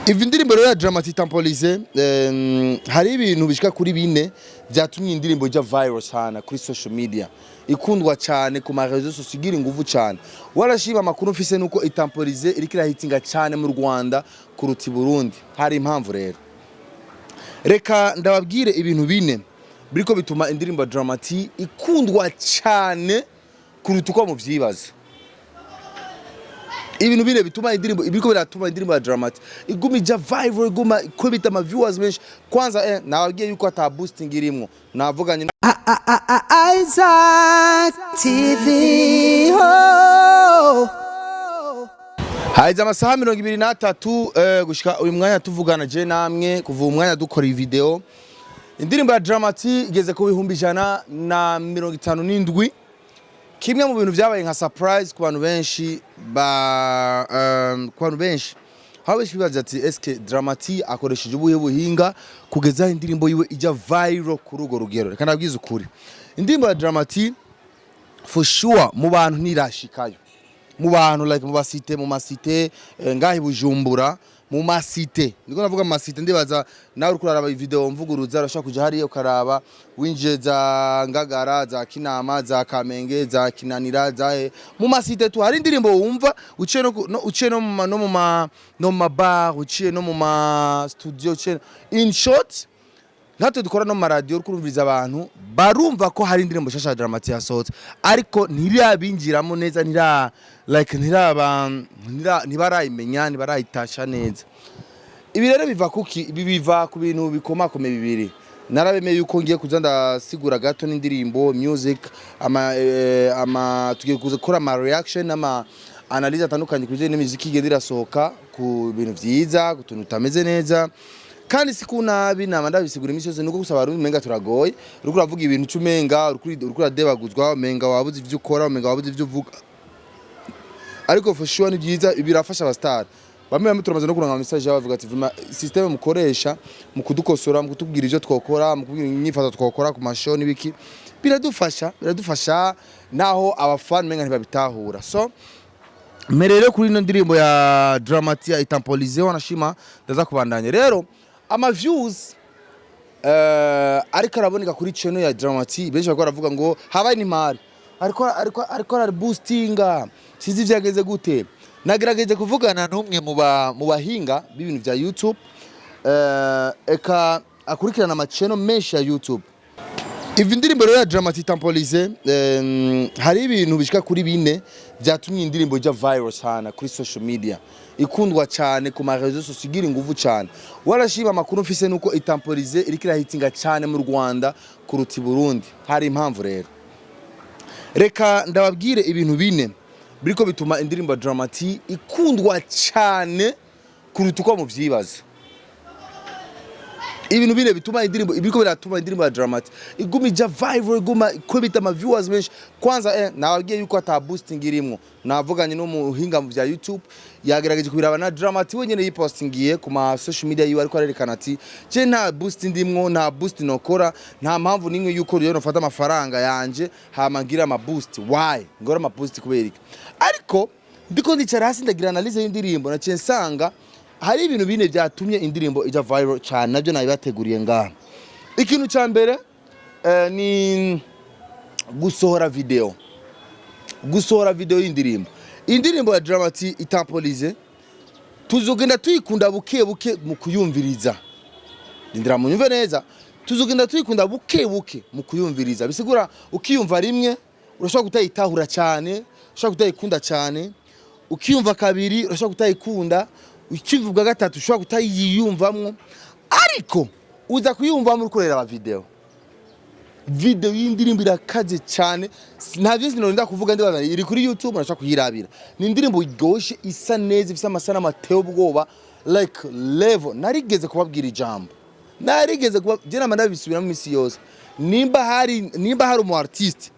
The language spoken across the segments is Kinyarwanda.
Ivi ndirimbo ya Dramati Tempolize hari ibintu bishika kuri bine byatumye indirimbo ija viral cyane kuri social media ikundwa cyane ku ma réseaux sociaux igira inguvu cyane warashima amakuru mfise nuko itempolize irikira hitinga cyane mu Rwanda kuruti Burundi hari impamvu rero reka ndababwire ibintu bine biriko bituma indirimbo Dramati ikundwa cyane kuruti uko mu vyibaza ibintu bine bituma indirimbo ibiriko biratuma indirimbo ya Dramati iguma ija viral iguma kwibita ama viewers benshi kwanza nababwiye yuko ata boosting irimo navuganye Isaac TV ho Haiza amasaha 23 gushika uyu mwanya tuvugana je namwe kuva umwanya dukora video indirimbo ya Dramati igeze ku 157 kimwe mu bintu byabaye nka surprise ku bantu benshi hawe bibaza ati eske Dramati akoresheje ubuhe buhinga kugeza indirimbo yiwe ija viral ku rugo rugero reka nabwiza ukuri indirimbo ya Dramati for sure mu bantu nirashikayo mu bantu like mu basite mu masite ngahi Bujumbura mu masite ndiko navuga mu masite ndibaza nawe uri kuraraba video mvuguruza urashaka kuja hariyo karaba winje za Ngagara za Kinama za Kamenge za Kinanira za mu masite tu hari indirimbo wumva uciye no mu ma bar uciye no mu ma studio uciye in short natwe dukora no mu radio urumviriza abantu barumva ko hari indirimbo shasha Dramati yasohotse ariko ntirabinjiramo neza ntibarayimenya ntibarayitasha neza ibi rero biva ku bintu bikomakome bibiri narabemeye yuko ngiye kuza ndasigura gato n'indirimbo music tugiye gukora ama reaction ama analyse atandukanye kuje n'imiziki igenda irasohoka ku bintu vyiza kutuntu utameze neza kandi sikunabi namanda bisigura imisi yose nuko gusaba abarundi menga turagoye uriko uravuga ibintu cyumenga uriko uradebaguzwa menga wabuze ivyo ukora menga wabuze ivyo uvuga ariko for sure ni byiza birafasha abastar bamwe turamaze no kuranga message bavuga ati vuma system mukoresha mu kudukosora mu kutubwira ivyo twokora mu kubwira inyifato twokora ku mashow nibiki biradufasha naho abafan menga ntibabitahura so merero kuri ino ndirimbo ya Dramati ya Tempolize wanashima ndaza kubandanya rero ama views ariko araboneka kuri channel ya Dramati benshi bakora bavuga ngo habaye ni mari ariko ari boostinga sizi vyageze gute nagerageje kuvugana n'umwe mu bahinga b'ibintu bya YouTube eka akurikirana ama channel menshi ya YouTube ivi ndirimbo ya Dramati Tempolize hari ibintu bishika kuri bine byatumye indirimbo ija viral cyane kuri social media ikundwa cyane ku ma réseaux sociaux igira inguvu cyane warashima amakuru mfise nuko Tempolize irikira hitinga cyane mu Rwanda kuruti Burundi hari impamvu rero reka ndababwire ibintu bine biriko bituma indirimbo ya Dramati ikundwa cyane kuruta uko mu vyibaza ibintu bine bituma indirimbo biriko biratuma indirimbo ya Dramati iguma ija viral iguma kwibita ama viewers benshi kwanza nababwiye yuko ata boosting irimo navuganye no muhinga mu bya YouTube yagerageje kubiraba na Dramati wenyene yipostingiye ku ma social media yiwe ariko arerekana ati je nta boost ndimwo nta boost nokora nta mpamvu nimwe yuko rero nofata amafaranga yanje hamangira ama boost why ngora ama boost kuberika ariko ndiko ndicara hasi ndagira analyse y'indirimbo na censanga hari ibintu bine byatumye indirimbo ija viral cyane nabyo nabibateguriye ngaha ikintu cya mbere ni gusohora video y'indirimbo ya Dramati Tempolize tuzogenda tuyikunda buke mu kuyumviriza ndindira mu nyumve neza tuzogenda tuyikunda buke mu kuyumviriza bisigura ukiyumva rimwe urashobora kutayitahura cyane urashobora kutayikunda cyane ukiyumva kabiri urashobora kutayikunda ukivuga gatatu ushobora kutayiyumvamwo ariko uza kuyumvamo ukorera aba video y'indirimbo irakaze cyane nta byinshi nonda kuvuga ndibaza iri kuri YouTube urashaka kuyirabira ni indirimbo igoshe isa neza ifite amasana mateo ubwoba like level narigeze kubabwira ijambo je namanda bisubiramo imisi yose nimba hari umu artist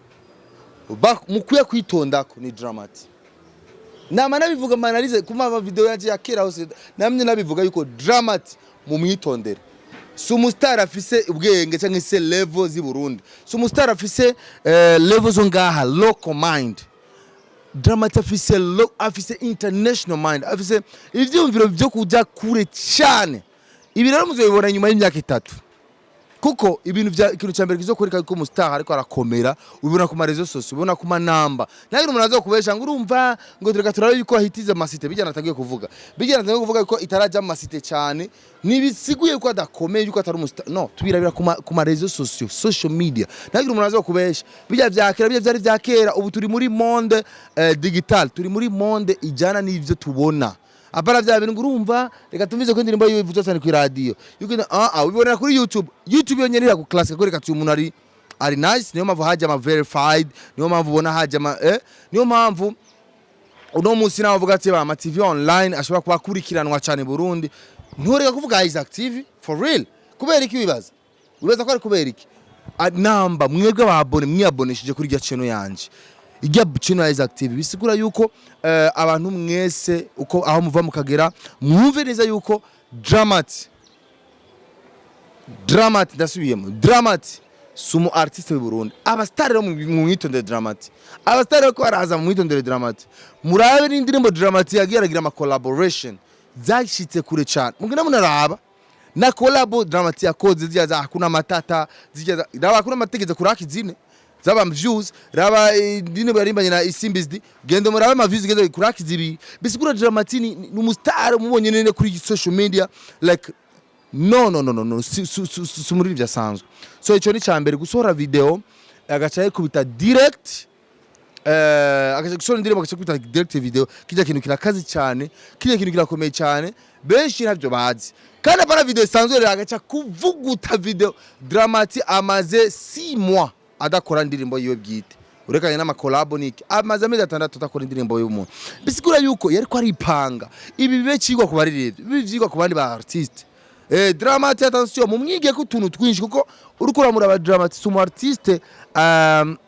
mukuye kwitondako ni Dramati nama nabivuga manalize kuma video yaje yakera hose namye nabivuga yuko Dramati mu mwitondera sumustar afise ubwenge cyangwa se level zi Burundi sumustar afise level zo ngaha local mind Dramati afise international mind, afise ivyumviro byo kuja kure cyane. Ibi rero muzobibona nyuma y'imyaka 3. Kuko ikintu cyambere kizokoreka ko mustar ariko arakomera, ubibona ku marezo sose, ubibona ku manamba. Nayo umuntu azokubesha ngo urumva ngo tureka turabe yuko ahitiza masite bijyana atagiye kuvuga. Bijyana atagiye kuvuga ko itaraja masite cyane, nibisiguye ko adakomeye yuko atari umustar. No, tubirabira ku marezo social media. Nayo umuntu azokubesha. Bijya byakera, bijya byari byakera, ubu turi muri monde digital, turi muri monde ijana n'ivyo tubona. Apara vya bintu urumva reka tumvize ko indirimbo yiwe ivuzwa cyane ku radio yuko ubibona kuri YouTube yonyene ira ku classic ko reka umuntu ari nice, niyo mpamvu haje ama verified, niyo mpamvu ubona haje niyo mpamvu uno munsi nawe uvuga ati ba TV online ashobora kuba kurikiranwa cyane Burundi. Ntureka kuvuga Isaac TV for real kubera iki wibaza ko ari kubera iki namba mwebwe ababone mwiaboneshije kuri rya channel yanje ijya channel Isaac TV bisigura yuko abantu mwese uko aho muva mukagera mwumve neza yuko Dramati ndasubiyemo Dramati sumu artiste w'u Burundi abastar rero mu mwitondere Dramati abastar rero ko baraza mu mwitondere Dramati murabe n'indirimbo Dramati yagiragira ama collaboration zashitse kure cyane mugina munaraba na collabo Dramati yakoze ziyaza hakuna matata ziyaza hakuna mategeze kuraki zine zaba vyoose raba dine barimbanye na isimbizdi gendo murabe ma views gendo kuraki zibi bisigura Dramati ni umustar mubonye nene kuri social media like no sumuri byasanzwe. So ico ni cyambere gusohora video agacaye kubita direct agacaye gusohora indirimbo agacaye kubita direct video kijya kintu kirakazi cyane kijya kintu kirakomeye cyane benshi ntabyo bazi kandi apana video isanzwe rero agaca kuvuguta video Dramati amaze 6 mois adakora indirimbo yiwe bwite urekanye n'ama collabo niki amaze amezi 6 atakora indirimbo y'umuntu bisigura yuko yari ko aripanga ibi bibe kigwa ku baririmbyi ibi byigwa ku bandi ba artiste. Dramati attention mumwige ko utuntu twinshi kuko urukura muri aba Dramati sumu artiste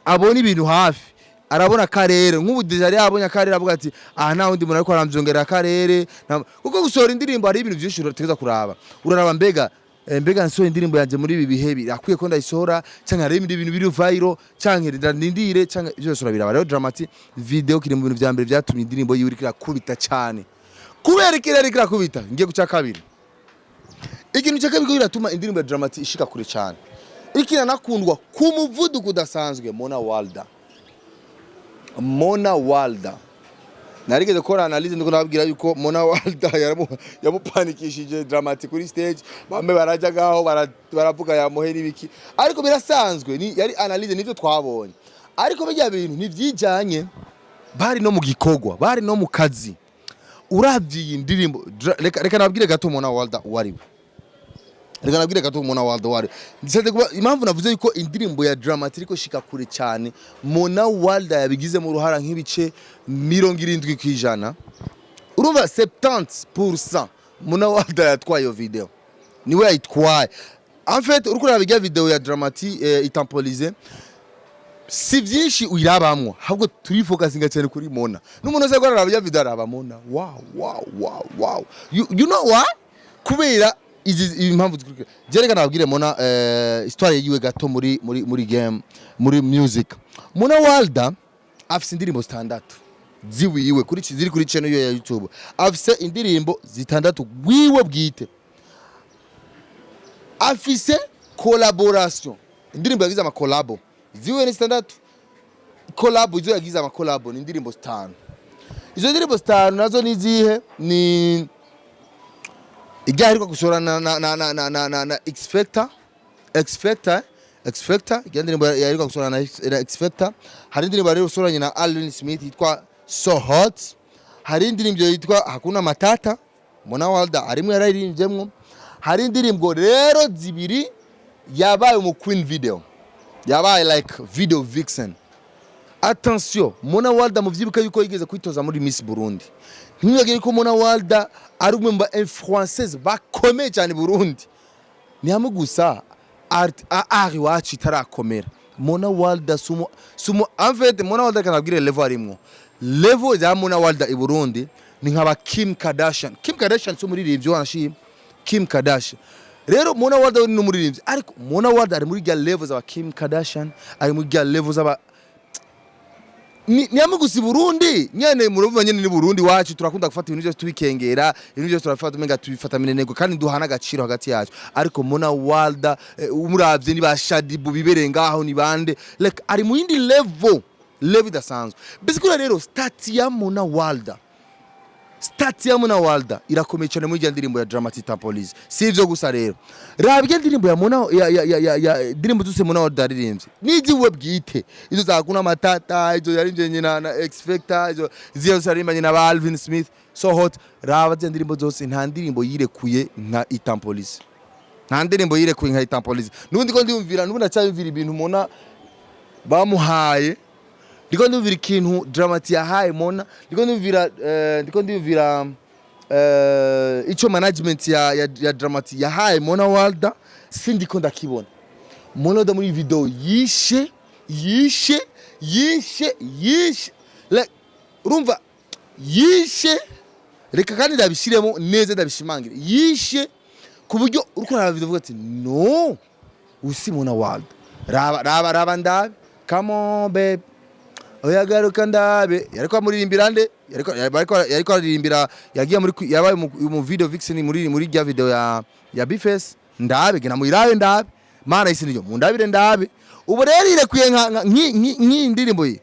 abona ibintu hafi arabona karere nk'ubu deja yabonye karere avuga ati nta wundi muntu ariko arambyongera karere kuko gusohora indirimbo ari ibintu byinshi utegeza kuraba uraraba mbega nsohora indirimbo yanje muri ibi bihe birakwiye ko ndayisohora cyangwa ari ibintu biri viral cyangwa ndindire cyangwa byose urabiraba rero Dramati video kiri mu bintu bya mbere byatumye indirimbo yiwe ikira cyane kubera ikirere kirakubita ngiye guca kabiri. Ikintu cyakabiko biratuma indirimbo ya Dramati ishika kure cyane ikina nakundwa ku muvuduko udasanzwe. Mona Walda narigeze kora analyze ndiko nababwira yuko Mona Walda yamupanikishije Dramati kuri stage bamwe baraja gaho baravuga yamuhe n'ibiki ariko birasanzwe yari analyze nivyo twabonye ariko bijya bintu nivyijanye bari no mu gikogwa bari no mu kazi uravyiye indirimbo reka nababwire gato Mona Walda wariwe reka nabwire gato Mona Walda wari ndisate kuba impamvu navuze yuko indirimbo ya Dramati riko shika kure cyane Mona Walda yabigize mu ruhara nk'ibice 70% urumva 70% Mona Walda yatwaye iyo video niwe yayitwaye en fait urukura bijya video ya Dramati itampolize si byinshi uyirabamwo ahubwo turi focusinga cyane kuri Mona n'umuntu wese gora arabya video araba Mona wow you know why kubera izi impamvu zikurikira jereka nabwire Mona histoire yiwe gato muri game muri music. Mona Walda afise indirimbo 6 ziwiwe ziri kuri channel ya YouTube afise indirimbo 6 gwiwe bwite afise collaboration indirimbo yagize ama collabo ziwe ni 6 collabo izo yagize ama collabo ni indirimbo 5 izo ndirimbo 5 nazo nizihe ni igari ko gusora na X-Factor indirimbo yari ko gusora na X-Factor hari indirimbo yari gusoranye na Allen Smith yitwa So Hot hari indirimbo yitwa Hakuna Matata Mona Walda arimwe yaririmbye hari indirimbo rero zibiri yabaye mu Queen video yabaye like video vixen. Attention Mona Walda muvyibuka yuko yigeze kwitoza muri Miss Burundi ntimwegere ko Mona Walda ari umwe mu influencers bakomeye cyane Burundi ni hamwe gusa art wacu itarakomera Mona Walda sumo en fait Mona Walda kanabwire level arimwo level ya Mona Walda i Burundi ni nkaba Kim Kardashian so muri rivyo anashima Kim Kardashian rero Mona Walda ni muri rivyo ariko Mona Walda ari muri level za Kim Kardashian ari muri level za ni amugusi Burundi nyene muruvuga nyene ni Burundi wacu turakunda gufata ibintu byose tubikengera ibintu byose turafata umenga tubifata minenego kandi duhana agaciro hagati yacu ariko Mona Walda umuravye ni bashadibu biberenga aho ni bande like ari mu yindi level idasanzwe bisikura rero stats ya Mona Walda irakomeye cyane muri ya ndirimbo ya Dramatic Police sivyo gusa rero rabye ndirimbo ya Mona ya ndirimbo zose Mona Walda yaririmbye niji we bwite izo zakuna matata izo yarinje na X Factor izo ziyo zarimbanye na Alvin Smith so hot rabye ndirimbo zose nta ndirimbo yirekuye nka Police nta ndirimbo yirekuye nka Police nubundi ko ndiyumvira nubundi acyayumvira ibintu Mona bamuhaye ndiko ndumvira ikintu Dramatic yahaye Mona ndiko ndumvira ico management ya Dramatic yahaye Mona Walda sindiko ndakibona Mona Walda muri video yishe like urumva yishe reka kandi ndabishiremo neza ndabishimangira yishe kuburyo uriko na video vuga ati no usi Mona Walda raba ndabe come on babe oya garuka ndabe yariko amuririmbira nde yariko aririmbira yagiye muri yabaye mu video vixen muri ya video ya Bifes ndabe gena muirabe ndabe mana isi niyo mundabire ndabe ubu rero irekuye nk'indirimbo ye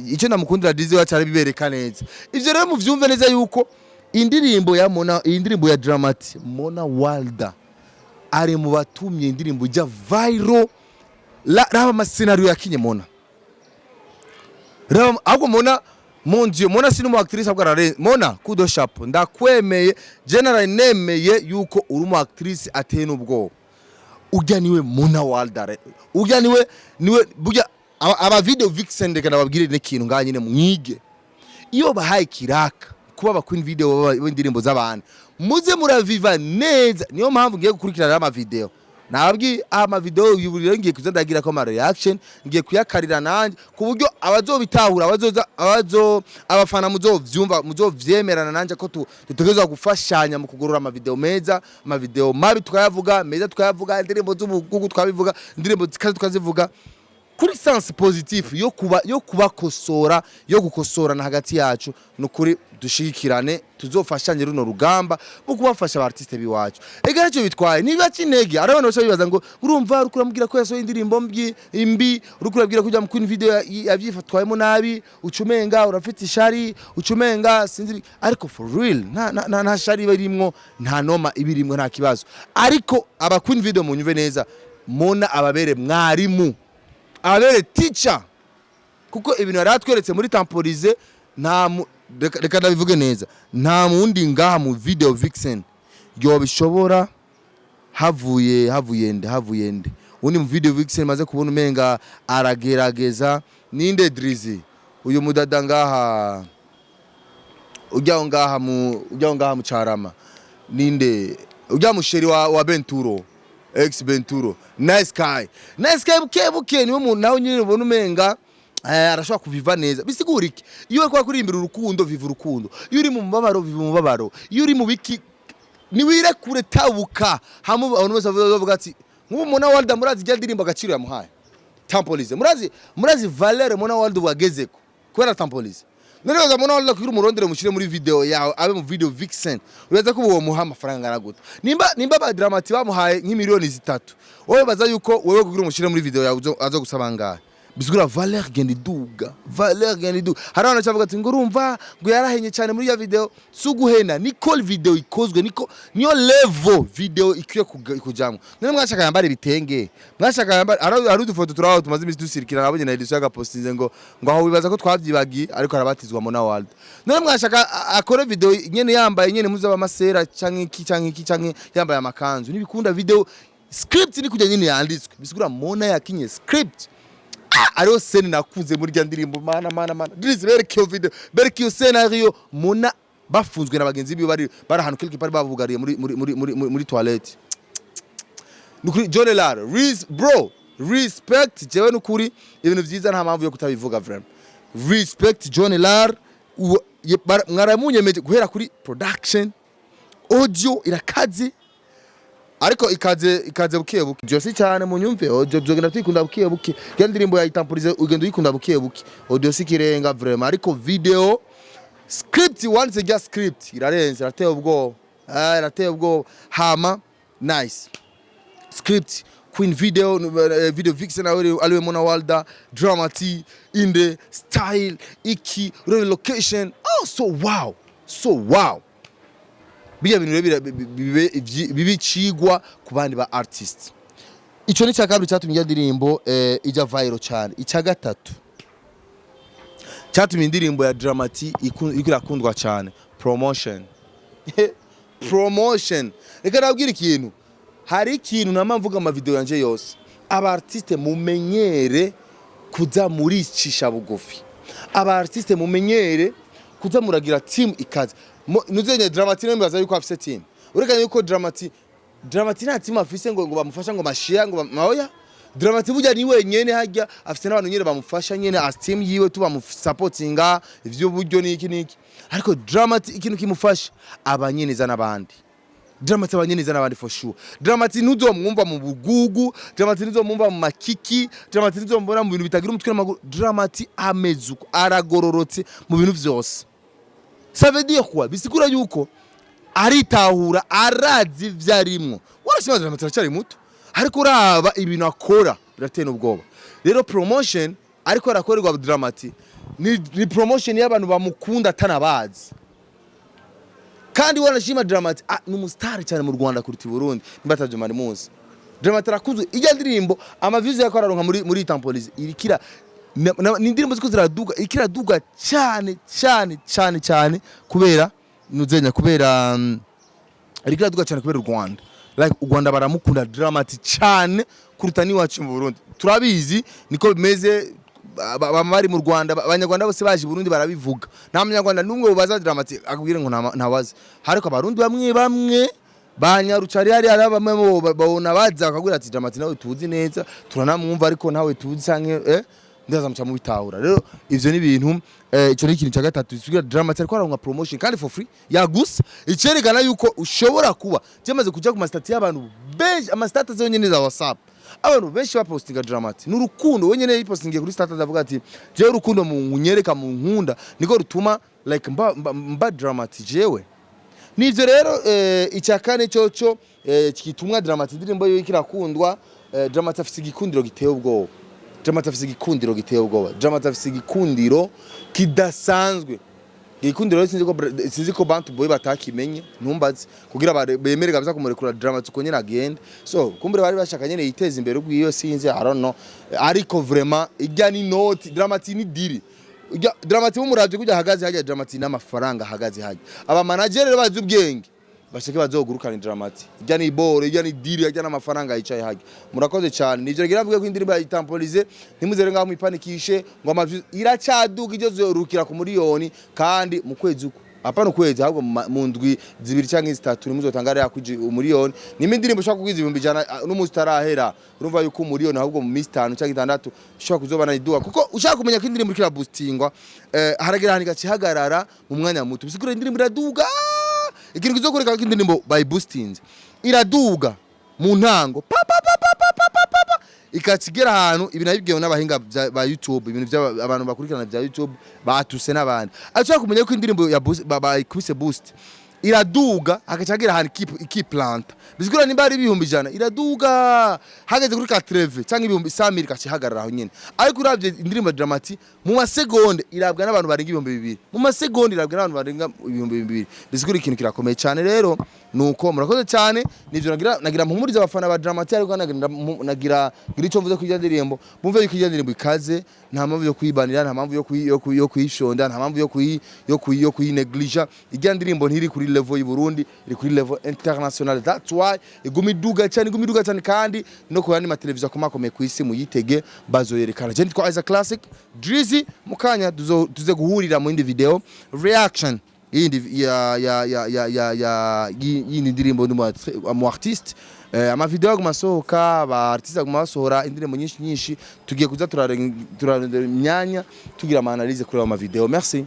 icyo namukundira dizi wacu arabibereka neza ivyo rero muvyumve neza yuko indirimbo ya Mona indirimbo ya Dramatic Mona Walda ari mu batumye indirimbo ja viral raba ma scenario yakinye Mona ahubwo Mona mon Dieu Mona si numu actrice abwarare Mona kudo chapeau ndakwemeye general nemeye yuko uri mu actrice ateye n'ubwo ujya niwe Mona Walda ujya niwe burya aba video vixen ndeka nababwire n'ikintu nganyine mwige iyo bahaye kiraka kuba bakwiye video w'indirimbo z'abantu muze muraviva neza niyo mpamvu ngiye gukurikirana ama video nababwi ama video y'uburiro ngiye kuzandagira ko ama reaction ngiye kuyakarira nanje kuburyo abazobitahura abafana muzovyumva muzovyemerana nanje ko tutegezwa gufashanya mu kugurura ama video meza ama video mabi tukayavuga meza tukayavuga indirimbo z'ubugugu twabivuga indirimbo zikaze tukazivuga kuri sense positif yo kubakosora yo gukosorana hagati yacu nukuri dushikirane tuzofashanye runo rugamba mu kubafasha abartiste biwacu ega cyo bitwaye niba kinege arabana bose bibaza ngo urumva rukuramubwira ko yasohoye indirimbo imbi rukurabwira kujya mu queen video yavyifatwayemo nabi ucumenga urafite ishari ucumenga sinzi ariko for real nta shari barimwo nta noma ibirimwe nta kibazo ariko aba queen video munyuve neza Mona ababere mwarimu abere teacher kuko ibintu yaratweretse muri Police nta reka ndabivuge neza nta mundi ngaha mu video vixen yo bishobora havuye nde undi mu video vixen maze kubona umenga aragerageza ninde Drizzy uyu mudada ngaha ujya ngaha mu Charama ninde ujya musheri wa Benturo ex Benturo nice guy buke niwe muntu nawe nyine ubona umenga arashobora kuviva neza bisigura iki iyo kwa kurimbira urukundo viva urukundo iyo uri mu mubabaro viva umubabaro iyo uri mu biki niwire kure tabuka hamwe abantu bose bavuga ati nk'ubu Mona Walda murazi jya ndirimbo agaciro yamuhaye Police murazi valeur Mona Walda wagezeko kubera Police none za Mona Walda kuri umurondere mushire muri video yawe abe mu video vixen uraza ko uwo muha amafaranga araguta nimba ba Dramatic bamuhaye nk'imiliyoni 3 wowe baza yuko wewe kugira umushire muri video yawe azo gusabanga bisigura valeur genda iduga harana cyavuga ati ngo urumva ngo yarahenye cyane muri ya video suguhena Nicole video ikozwe niyo level video ikwiye kujamwe none mwashaka yambare bitenge mwashaka yambare ari udufoto turaho tumaze imisi dusirikira nabonye na edition agapostinze ngo aho wibaza ko twavyibagi ariko arabatizwa Mona Walda none mwashaka akore video nyene yambaye nyene muza bamasera canke yambaye amakanzu nibikunda video script ni kujya nyene yanditswe bisigura Mona yakinye script ariyo scene nakunze muri ya ndirimbo mana Drizzy bereke video bereke scenario Mona bafunzwe n'abagenzi biyo bari ahantu quelque part bavugariye muri toilette nukuri John Lar bro respect jewe nukuri ibintu byiza nta mpamvu yo kutabivuga vraiment respect John Lar mwaramunyemeje guhera kuri production audio irakaze ariko ikaze buke buke byose cyane mu nyumve byogenda twikunda buke buke ya ndirimbo yayitampolize ugenda uyikunda buke buke audio sikirenga vraiment ariko video script once ijya script irarenze irateye ubwo irateye ubwo hama nice script Queen video video vixen aliwe Mona Walda dramati in the style iki relocation so wow biya bintu bibicigwa ku bandi ba artists ico ni cyakabiri cyatumye indirimbo ijya viral cyane icya gatatu cyatumye indirimbo ya dramati ikirakundwa cyane promotion promotion reka nabwira ikintu hari ikintu namamvuga ama video yanje yose aba artiste mumenyere kuza muri cisha bugufi aba artiste mumenyere kuza muragira team ikaze nuzenye dramati nembaza yuko afise team urekanye yuko dramati nta team afise ngo bamufasha ngo mashia ngo maoya dramati burya ni wenyene hajya afise n'abantu nyene bamufasha nyene as team yiwe tuba mu supportinga ivyo buryo niki ariko dramati ikintu kimufasha abanyeniza n'abandi dramati abanyeniza n'abandi for sure dramati ntuzomwumva mu bugugu dramati ntuzomwumva mu makiki dramati ntuzombona mu bintu bitagira umutwe n'amaguru dramati amezuko aragororotse mu bintu vyose ça veut dire quoi bisigura yuko aritahura arazi vyarimwo warashima dramati cyari muto ariko uraba ibintu akora biratena ubwoba rero promotion ariko arakorerwa dramati ni promotion y'abantu bamukunda atanabazi kandi wanashima dramati ni umustar cyane mu Rwanda kuruta Burundi nibatavye mari muzi dramati arakuze ijya ndirimbo ama views yako araronka muri tampolize irikira ni indirimbo ziko ziraduga ikiraduga cyane kubera nuzenya kubera irikiraduga cyane kubera u Rwanda like u Rwanda baramukunda dramati cyane kuruta ni wacu mu Burundi turabizi niko bimeze bamari mu Rwanda abanyarwanda bose baje Burundi barabivuga nta munyarwanda numwe baza dramati akubwire ngo ntawazi hariko abarundi bamwe banyarucari hari bamwe babona baza akagura ati dramati nawe tuzi neza turanamwumva ariko nawe tuzi sanke ndaza muca mu bitahura rero ivyo ni ibintu ico ni ikintu cya gatatu sugira dramati ariko aronka promotion kandi for free yagusa icerekana yuko ushobora kuba cyamaze kujya ku mastati y'abantu benshi amastati zonyene za WhatsApp abantu benshi bapostinga dramati n'urukundo wenyene yipostingiye kuri status avuga ati je urukundo mu nyereka mu nkunda niko rutuma like mba dramati jewe nivyo rero icyakane cyoco kitumwa dramati ndirimbo yo ikirakundwa dramati afise igikundiro giteye ubwoba dramati afise igikundiro giteye ubwoba dramati afise igikundiro kidasanzwe igikundiro sinzi ko bantu boy batakimenye ntumbaze kugira bemere gabiza kumurekura dramati uko nyene agende so kumbure bari bashaka nyene yiteza imbere ubwiyo sinzi I don't know ariko vraiment ijya ni note dramati ni diri dramati umuravye kujya hagaze hajya dramati n'amafaranga hagaze hajya aba manager rero bazi ubwenge bashake bazogurukana dramati ijya ni bore ijya ni diri ijya n'amafaranga yicaye hajya murakoze cyane nivyo gira mvuge ko indirimbo yayitampolize ntimuzere ngaho mwipanikishe ngo amavyu iracaduka ijyo zorukira ku miliyoni kandi mu kwezi uko apana ukwezi ahubwo mu ndwi zibiri cyangwa zitatu nimuzotangara yakuje umiliyoni nime indirimbo ushaka kugwiza 100 n'umunsi tarahera urumva yuko umiliyoni ahubwo mu minsi 5 cyangwa 6 ushaka kuzobana iduka kuko ushaka kumenya ko indirimbo ikira boostingwa haragira hani gacihagarara mu mwanya muto bisigura indirimbo iraduga ikintu kizokoreka ko indirimbo by boosting iraduga mu ntango ikatsigera ahantu ibintu abibwiwe n'abahinga ba YouTube ibintu by'abantu bakurikirana bya YouTube batuse n'abandi ashaka kumenya ko indirimbo ya kwisi boost iraduga akacagira ahantu ikiplant bizigura nimba ari 100 iraduga hageze kuri 80 cyangwa 100 kacihagarara aho nyene ariko uravye indirimbo dramati mu masegonde irabwa n'abantu barenga 2000 mu masegonde irabwa n'abantu barenga 2000 bizigura ikintu kirakomeye cyane rero nuko murakoze cyane nivyo nagira mpumuriza abafana ba dramati ariko nagira icyo mvuze ku ndirimbo bumve yuko indirimbo ikaze nta mpamvu yo kuyibanira nta mpamvu yo kuyishonda nta mpamvu yo kuyineglige ijya ndirimbo ntiri kuri level y'u Burundi iri kuri level international that's why igumiduga cyane kandi no ku yandi mateleviziyo akomakomeye ku isi muyitege bazoyerekana je nitwa Isaac Classic Drizzy mukanya tuze guhurira mu indi video reaction yindi ndirimbo mu artiste ama video gumasohoka ba artiste gumasohora indirimbo nyinshi tugiye kuza turarondera imyanya tugira ama analyse kuri ama video merci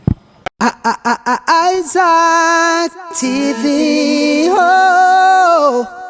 Isaac TV. Oh.